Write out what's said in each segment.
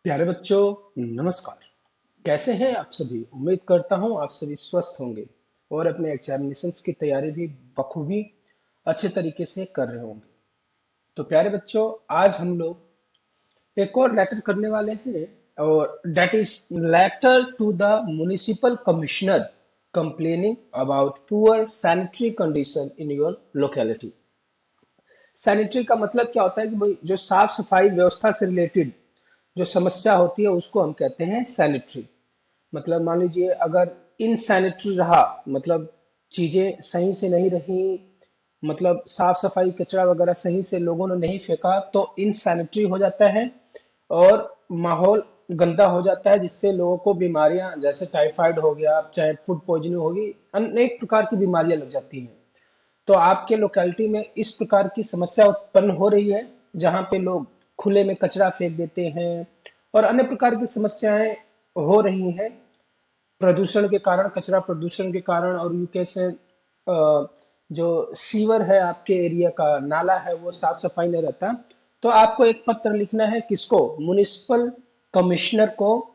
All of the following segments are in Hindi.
प्यारे बच्चों, नमस्कार। कैसे हैं आप सभी? उम्मीद करता हूं आप सभी स्वस्थ होंगे और अपने एग्जामिनेशंस की तैयारी भी बखूबी अच्छे तरीके से कर रहे होंगे। तो प्यारे बच्चों, आज हम लोग एक और लेटर करने वाले हैं और that is letter to the municipal commissioner complaining about poor sanitary condition in your locality. Sanitary का मतलब क्या होता है कि भाई जो साफ सफाई व्यवस्था से रिलेटेड जो समस्या होती है उसको हम कहते हैं सैनिटरी। मतलब मान लीजिए अगर इनसैनिटरी रहा, मतलब चीजें सही से नहीं रही, मतलब साफ सफाई कचरा वगैरह सही से लोगों ने नहीं फेंका तो इनसैनिटरी हो जाता है और माहौल गंदा हो जाता है, जिससे लोगों को बीमारियां जैसे टाइफाइड हो गया, चाहे फूड पॉइजनिंग होगी, अनेक प्रकार की बीमारियां लग जाती हैं। तो आपके लोकेलिटी में इस प्रकार की समस्या उत्पन्न हो रही है जहां पे लोग खुले में कचरा फेंक देते हैं और अन्य प्रकार की समस्याएं हो रही हैं प्रदूषण के कारण, कचरा प्रदूषण के कारण। और यू कैसे जो सीवर है आपके एरिया का, नाला है, वो साफ सफाई नहीं रहता। तो आपको एक पत्र लिखना है, किसको? म्युनिसिपल कमिश्नर को,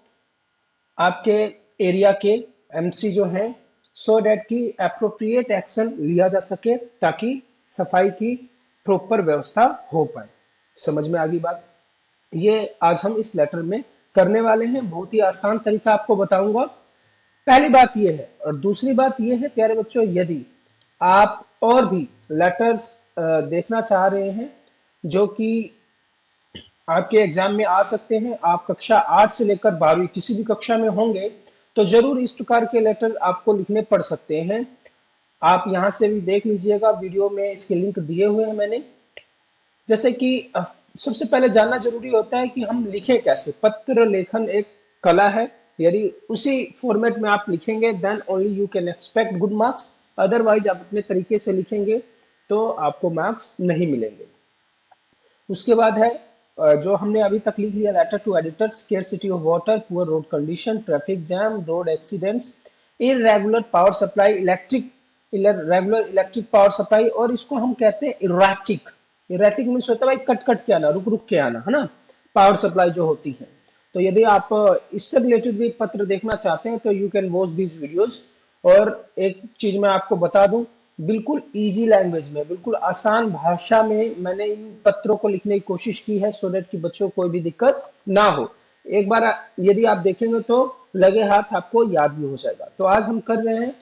आपके एरिया के एमसी जो है, सो दैट की अप्रोप्रिएट एक्शन लिया जा सके ताकि सफाई की प्रॉपर व्यवस्था हो पाए। समझ में आ गई बात? ये आज हम इस लेटर में करने वाले हैं। बहुत ही आसान तरीका आपको बताऊंगा। पहली बात यह है, और दूसरी बात यह है प्यारे बच्चों, यदि आप और भी लेटर्स देखना चाह रहे हैं जो कि आपके एग्जाम में आ सकते हैं, आप कक्षा 8 से लेकर 12वीं किसी भी कक्षा में होंगे, तो जरूर इस प्रकार के लेटर आपको लिखने पड़ सकते हैं। आप यहां से भी देख लीजिएगा, वीडियो में इसके लिंक दिए हुए हैं मैंने। जैसे कि सबसे पहले जानना जरूरी होता है कि हम लिखें कैसे। पत्र लेखन एक कला है। यदि उसी फॉर्मेट में आप लिखेंगे then only you can expect good marks. Otherwise आप अपने तरीके से लिखेंगे तो आपको मार्क्स नहीं मिलेंगे। उसके बाद है जो हमने अभी तक लिख लिया, letter to editors, scarcity of water, poor road condition, traffic jam, road accidents, irregular power supply, regular electric power supply, और इसको हम कहते हैं इराटिक। इराटिक मीन्स होता है भाई कट कट के आना, रुक रुक के आना, है ना, पावर सप्लाई जो होती है। तो यदि आप इससे रिलेटेड भी पत्र देखना चाहते हैं तो you can watch these videos. और एक चीज मैं आपको बता दूं, बिल्कुल इजी लैंग्वेज में, बिल्कुल आसान भाषा में मैंने इन पत्रों को लिखने की कोशिश की है सो दैट कि बच्चों को कोई भी दिक्कत ना हो। एक बार यदि आप देखेंगे तो लगे हाथ आपको याद भी हो जाएगा। तो आज हम कर रहे हैं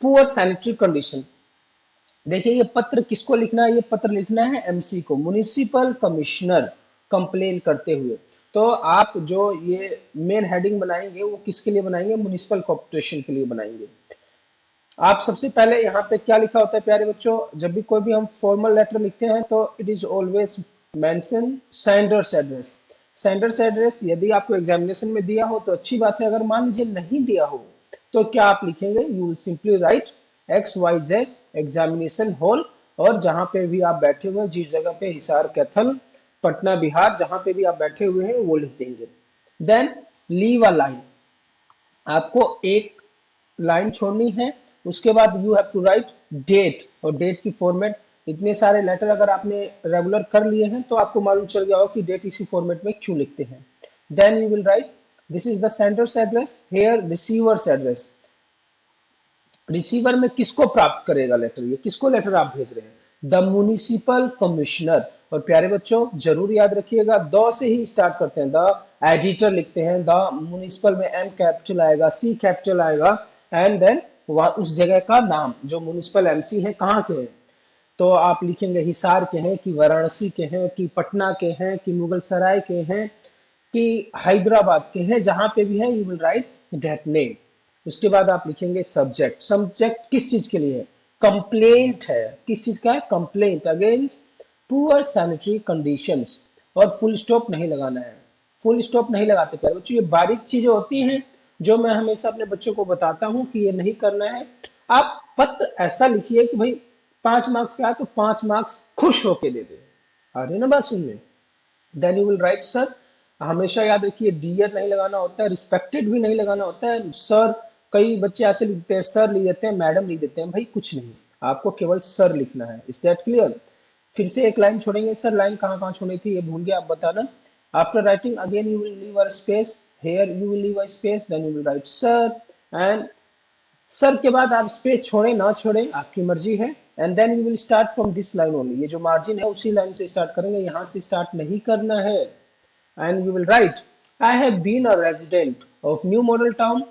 पुअर सैनिटरी कंडीशन। देखिए ये पत्र किसको लिखना है? ये पत्र लिखना है एमसी को, म्युनिसिपल कमिश्नर कंप्लेन करते हुए। तो आप जो ये मेन हेडिंग बनाएंगे वो किसके लिए बनाएंगे? म्युनिसिपल कॉर्पोरेशन के लिए बनाएंगे। आप सबसे पहले यहाँ पे क्या लिखा होता है प्यारे बच्चों, जब भी कोई भी हम फॉर्मल लेटर लिखते हैं तो it is always mention sender's address. Sender's address यदि आपको एग्जामिनेशन में दिया हो तो अच्छी बात है, अगर मान लीजिए नहीं दिया हो तो क्या आप लिखेंगे? You will simply write XYZ examination hall, और जहां पे भी आप बैठे हुए हैं, जिस जगह पे हिसार कैथल पटना बिहार जहां पे भी आप बैठे हुए हैं वो लिख देंगे। देन लीव अ लाइन, आपको एक लाइन छोड़नी है। उसके बाद you have to write date, और डेट की फॉर्मेट, इतने सारे लेटर अगर आपने रेगुलर कर लिए हैं तो आपको मालूम चल गया होगा कि डेट इसी फॉर्मेट में क्यों लिखते हैं। Then you will write this is the sender's address, here receiver's address. Receiver में किसको प्राप्त करेगा लेटर? ये किसको लेटर आप भेज रहे हैं? The municipal commissioner. और प्यारे बच्चों जरूर याद रखिएगा, द से ही स्टार्ट करते हैं। द एडिटर लिखते हैं, द म्युनिसिपल में एम कैपिटल आएगा, सी कैपिटल आएगा, एंड देन वह उस जगह का नाम, जो म्युनिसिपल एमसी है कहाँ के हैं। तो आप लिखेंगे हिसार के हैं, कि वाराणसी के हैं, कि पटना के हैं, कि मुगल सराय के हैं, कि हैदराबाद के हैं, जहां पे भी है you will right that name. उसके बाद आप लिखेंगे सब्जेक्ट। सब्जेक्ट किस चीज के लिए है? कंप्लेंट है। किस चीज का है? Complaint against poor sanitary conditions. और फुल स्टॉप नहीं लगाना है। फुल स्टॉप नहीं लगाते प्यारे बच्चों, ये बारीक चीजें होती हैं जो मैं हमेशा अपने बच्चों को बताता हूं कि ये नहीं करना है। आप पत्र ऐसा लिखिए कि भाई 5 मार्क्स का है तो 5 मार्क्स खुश होके दे दे। आ रही है ना बात सुनने? Then you will write sir. हमेशा याद रखिए डियर नहीं लगाना होता है, रिस्पेक्टेड भी नहीं लगाना होता है। सर, कई बच्चे ऐसे लिखते हैं, सर लिख देते हैं, मैडम लिख देते हैं। भाई कुछ नहीं, आपको केवल सर लिखना है। Is that clear? फिर से एक लाइन छोड़ेंगे। सर लाइन कहाँ कहाँ छोड़ी थी ये भूल गया, आप बताना। After writing again you will leave a space, here you will leave a space, then you will write sir, and sir के बाद आप स्पेस छोड़ें ना छोड़ें आपकी मर्जी है, and then you will start from this line only, ये जो मार्जिन है उसी लाइन से स्टार्ट करेंगे, यहां से स्टार्ट नहीं करना है, and you will write I have been a resident of new model town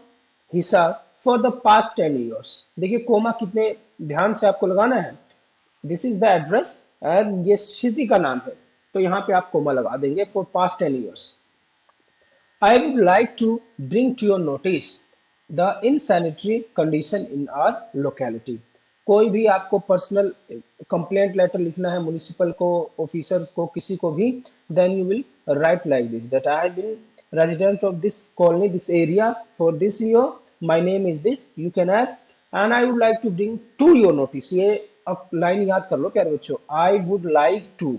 Hisar for the past 10 years। देखिए कोमा कितने ध्यान से आपको लगाना है, this is the address and ये सिटी का नाम है, तो यहाँ पे आप कोमा लगा देंगे for past 10 years। I would like to bring to your notice the insanitary condition in our locality। कोई भी आपको पर्सनल कंप्लेंट लेटर लिखना है म्युनिसिपल को, ऑफिसर को, किसी को भी, then you will write like this that I have been resident of this colony, this area for this year, my name is this, you can add, and I would like to bring to your notice। ये अब लाइन याद कर लो प्यारे बच्चों, I would like to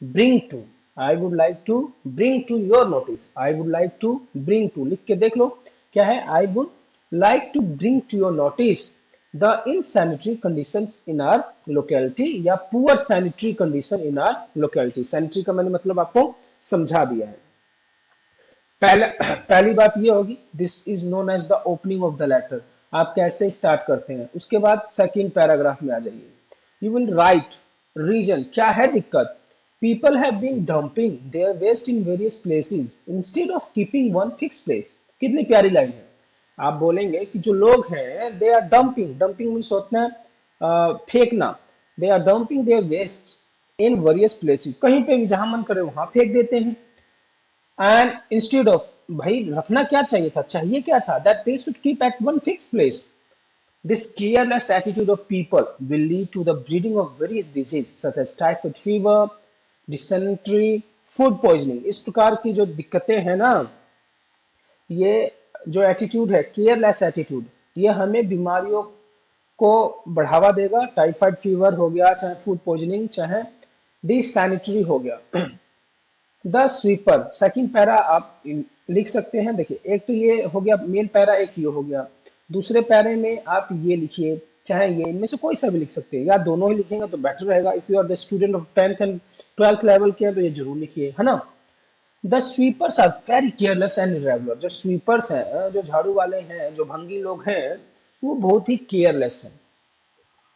bring to, I would like to bring to your notice, I would like to bring to लिख के देख लो क्या है, I would like to bring to your notice the insanitary conditions in our locality या poor sanitary condition in our locality। sanitary का मैंने मतलब आपको समझा दिया है। पहली बात ये होगी this is known as the opening of the letter, आप कैसे स्टार्ट करते हैं। उसके बाद सेकंड पैराग्राफ में आ जाइए, यू विल राइट रीजन, क्या है दिक्कत, people have been dumping their waste in various places instead of keeping one fixed place। कितनी प्यारी लाइन है, आप बोलेंगे कि जो लोग हैं they are dumping, dumping means होता है फेंकना, they are dumping their waste in various places, कहीं पे भी जहां मन करे वहां फेंक देते हैं, and instead of, भाई रखना क्या चाहिए था, चाहिए क्या था, that they should keep at one fixed place। This careless attitude of people will lead to the breeding of various diseases such as typhoid fever, dysentery, food poisoning। इस प्रकार की जो दिक्कतें हैं ना, ये जो एटीट्यूड है केयरलेस एटीट्यूड, ये हमें बीमारियों को बढ़ावा देगा, टाइफाइड फीवर हो गया, चाहे फूड पॉइजनिंग, चाहे डिसैनिटरी हो गया। द स्वीपर, सेकंड पैरा आप लिख सकते हैं, देखिए एक तो ये हो गया मेन पैरा, एक ये हो गया, दूसरे पैरे में आप ये लिखिए, चाहे ये इनमें से कोई सा भी लिख सकते हैं, या दोनों ही लिखेंगे तो बेटर रहेगा। If you are the student of 10th and 12th level के हैं तो ये जरूर लिखिए, है ना। The sweepers are very careless and irregular, जो स्वीपर्स हैं, जो झाड़ू वाले हैं, जो भंगी लोग हैं, वो बहुत ही केयरलेस हैं।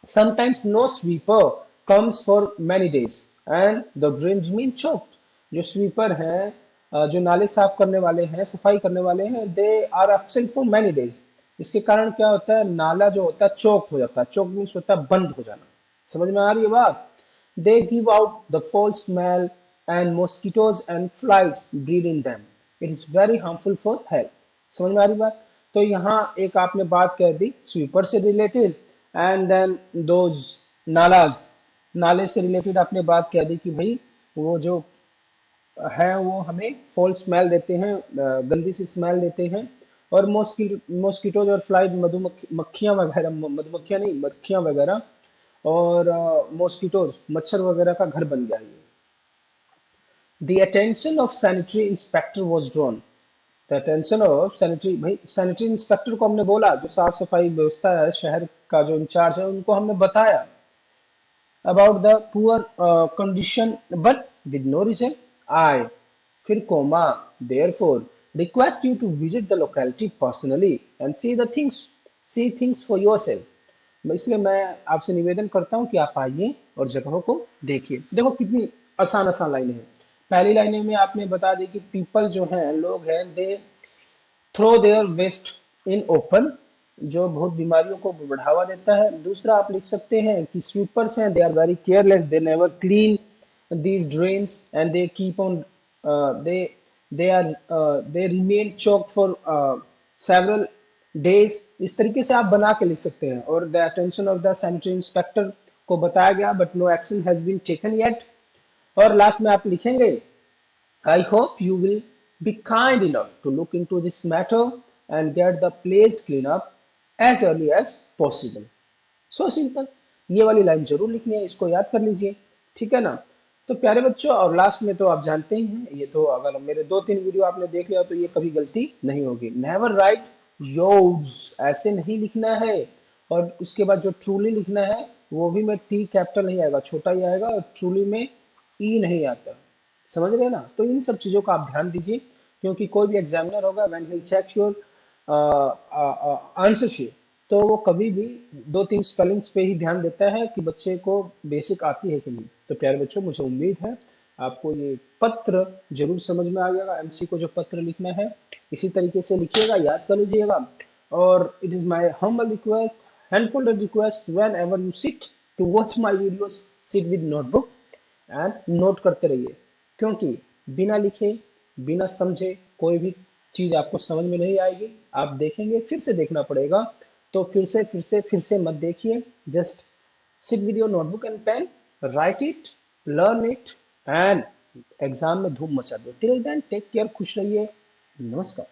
Sometimes no sweeper comes for many days and the drains remain choked। जो स्वीपर हैं, जो नाले साफ करने वाले हैं, सफाई करने वाले हैं, they are absent for many days। इसके कारण क्या होता है, नाला जो होता है चोक हो जाता है, चोक मीन्स होता है बंद हो जाना। समझ में आ रही है बात। They give out the foul smell and mosquitoes and flies breed in them, it is very harmful for health। समझ में आ रही बात। तो यहाँ एक आपने बात कह दी स्वीपर से रिलेटेड, एंड देन दोज नालाज, नाले से रिलेटेड आपने बात कह दी कि भाई वो जो है वो हमें फॉल स्मेल देते हैं, गंदी सी स्मेल देते हैं, और मॉस्किटोज और फ्लाई, मधुमक्खियां वगैरह, मधुमक्खियां नहीं मक्खियां वगैरह, और मॉस्किटोज मच्छर वगैरह का घर बन गया है। The attention of sanitary inspector was drawn, the attention of sanitary, भाई सैनिटरी इंस्पेक्टर को हमने बोला, जो साफ सफाई व्यवस्था है शहर का जो इंचार्ज है, उनको हमने बताया about the poor condition but with no reason। I फिर coma, therefore request you to visit the locality personally and see things for yourself। इसलिए मैं आपसे निवेदन करता हूं कि आप आइए और जगहों को देखिए। देखो कितनी आसान आसान लाइनें हैं। पहली लाइनें में आपने बता दी कि पीपल जो हैं, लोग हैं, they throw their waste in open, जो बहुत बीमारियों को बढ़ावा देता है। दूसरा आप लिख सकते हैं कि स्वीपर्स हैं, they are very careless, they never clean these drains and they keep on they remain choked for several days. इस तरीके से आप बना के लिख सकते हैं। और the attention of the sanitary inspector को बताया गया but no action has been taken yet. और लास्ट में आप लिखेंगे I hope you will be kind enough to look into this matter and get the place clean up as early as possible। So simple। ये वाली लाइन जरूर लिखनी है, इसको याद कर लीजिए, ठीक है ना। तो प्यारे बच्चों, और लास्ट में तो आप जानते ही हैं, ये तो अगर मेरे 2-3 वीडियो आपने देख लिया तो ये कभी गलती नहीं होगी। नेवर राइट योर्स, ऐसे नहीं लिखना है। और उसके बाद जो ट्रूली लिखना है वो भी में टी कैपिटल नहीं आएगा, छोटा ही आएगा, और ट्रूली में ई नहीं आता। समझ रहे हैं ना? तो इन सब चीजों का आप ध्यान दीजिए, क्योंकि कोई भी एग्जामिनर होगा when he check your answer sheet, तो वो कभी भी दो तीन स्पेलिंग्स पे ही ध्यान देता है कि बच्चे को बेसिक आती है कि नहीं। तो प्यारे बच्चों, मुझे उम्मीद है आपको ये पत्र जरूर समझ में आ जाएगा। एमसी को जो पत्र लिखना है इसी तरीके से लिखिएगा, याद कर लीजिएगा। और it is my humble request, handful request, whenever you sit to watch my videos, sit with notebook and note करते रहिए, क्योंकि बिना लिखे बिना समझे कोई भी चीज आपको समझ में नहीं आएगी। आप देखेंगे, फिर से देखना पड़ेगा, तो फिर से मत देखिए। Just sit with your notebook and pen, write it, learn it and exam में धूम मचा दो। टिल देन टेक केयर, खुश रहिए, नमस्कार।